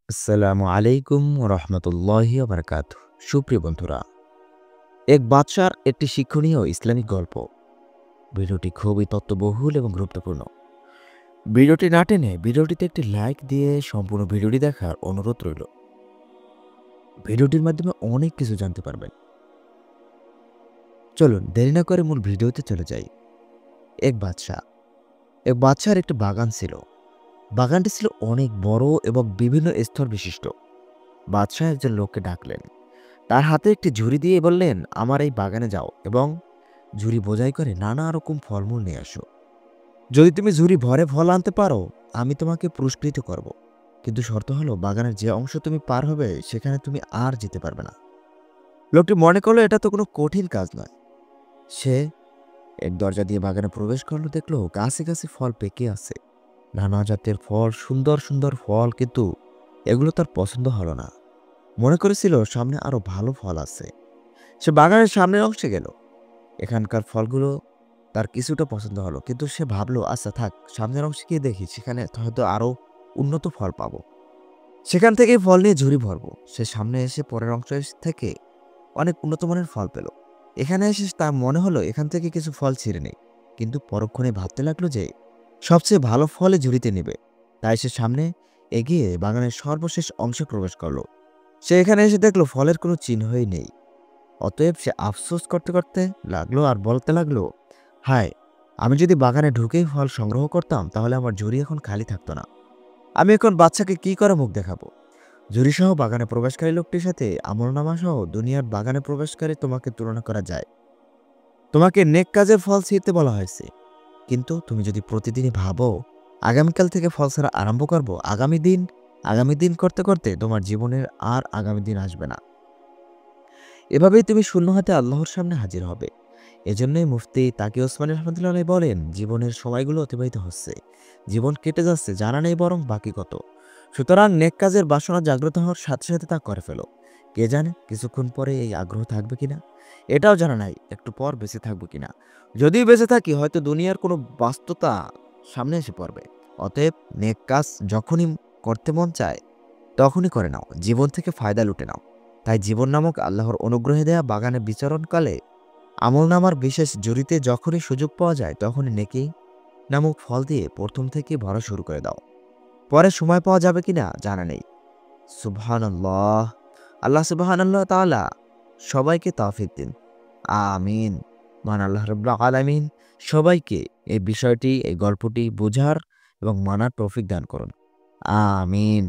আসসালামু আলাইকুম রহমতুল্লাহি বারাকাতুহু। সুপ্রিয় বন্ধুরা, এক বাদশার একটি শিক্ষণীয় ইসলামিক গল্প। ভিডিওটি খুবই তথ্যবহুল এবং গুরুত্বপূর্ণ। ভিডিওটি না টেনে ভিডিওটিতে একটি লাইক দিয়ে সম্পূর্ণ ভিডিওটি দেখার অনুরোধ রইল। ভিডিওটির মাধ্যমে অনেক কিছু জানতে পারবেন। চলুন দেরি না করে মূল ভিডিওতে চলে যাই। এক বাদশা এক বাদশার একটি বাগান ছিল। বাগানটি ছিল অনেক বড় এবং বিভিন্ন স্তর বিশিষ্ট। বাদশাহ একজন লোককে ডাকলেন। তার হাতে একটি ঝুড়ি দিয়ে বললেন, আমার এই বাগানে যাও এবং ঝুড়ি বোঝাই করে নানা রকম ফলমূল নিয়ে আসো। যদি তুমি ঝুড়ি ভরে ফল আনতে পারো, আমি তোমাকে পুরস্কৃত করব। কিন্তু শর্ত হলো, বাগানের যে অংশ তুমি পার হবে সেখানে তুমি আর যেতে পারবে না। লোকটি মনে করলো এটা তো কোনো কঠিন কাজ নয়। সে এক দরজা দিয়ে বাগানে প্রবেশ করলো, দেখলো গাছে গাছে ফল পেকে আছে। নানা জাতের ফল, সুন্দর সুন্দর ফল, কিন্তু এগুলো তার পছন্দ হলো না। মনে করেছিল সামনে আরো ভালো ফল আছে। সে বাগানের সামনের অংশে গেল। এখানকার ফলগুলো তার কিছুটা পছন্দ হলো, কিন্তু সে ভাবলো, আচ্ছা থাক, সামনের অংশে গিয়ে দেখি, সেখানে হয়তো আরো উন্নত ফল পাবো। সেখান থেকেই ফল নিয়ে ঝুড়ি ভরবো। সে সামনে এসে পরের অংশ থেকে অনেক উন্নত মানের ফল পেল। এখানে এসে তার মনে হলো এখান থেকে কিছু ফল ছিঁড়ে নেই, কিন্তু পরক্ষণে ভাবতে লাগলো যে সবচেয়ে ভালো ফলে ঝুড়িতে নেবে। তাই সে সামনে এগিয়ে বাগানের সর্বশেষ অংশে প্রবেশ করলো। সে এখানে এসে দেখলো ফলের কোনো চিহ্নই নেই। অতএব সে আফসোস করতে করতে লাগলো আর বলতে লাগলো, হায়, আমি যদি বাগানে ঢুকেই ফল সংগ্রহ করতাম তাহলে আমার ঝুড়ি এখন খালি থাকতো না। আমি এখন বাচ্চাকে কি করে মুখ দেখাবো? ঝুড়িসহ বাগানে প্রবেশকারী লোকটির সাথে আমলনামা সহ দুনিয়ার বাগানে প্রবেশকারী তোমাকে তুলনা করা যায়। তোমাকে নেক কাজের ফল ছিঁড়তে বলা হয়েছে, কিন্তু তুমি যদি প্রতিদিনই ভাবো আগামীকাল থেকে ফল ছাড়া আরম্ভ করবো, আগামী দিন করতে করতে তোমার জীবনের আর আগামী দিন আসবে না। এভাবেই তুমি শূন্য হাতে আল্লাহর সামনে হাজির হবে। এজন্যই মুফতি তাকি ওসমানী রহমতুল্লাহ আলাইহি বলেন, জীবনের সময়গুলো অতিবাহিত হচ্ছে, জীবন কেটে যাচ্ছে, জানা নেই বরং বাকি কত। সুতরাং নেক কাজের বাসনা জাগ্রত হওয়ার সাথে সাথে তা করে ফেলো। কে জানে কিছুক্ষণ পরে এই আগ্রহ থাকবে কিনা, এটাও জানা নাই একটু পর বেঁচে থাকবো কিনা। যদিও বেঁচে থাকি, হয়তো দুনিয়ার কোনো বাস্তবতা সামনে এসে পড়বে। অতএব নেক কাজ যখনই করতে মন চায় তখনই করে নাও, জীবন থেকে ফায়দা লুটে নাও। তাই জীবন নামক আল্লাহর অনুগ্রহে দেয়া বাগানে বিচরণকালে আমলনামার বিশেষ জুড়িতে যখনই সুযোগ পাওয়া যায় তখনই নেকি নামক ফল দিয়ে প্রথম থেকে ভরা শুরু করে দাও। পরে সময় পাওয়া যাবে কিনা জানা নেই। সুবহানাল্লাহ। আল্লাহ সুবহানাল্লাহ তাআলা সবাইকে তৌফিক দিন। আমিন। মহান আল্লাহ রাব্বুল আলামিন সবাইকে এই বিষয়টি, এই গল্পটি বোঝার এবং মানার তৌফিক দান করুন। আমিন।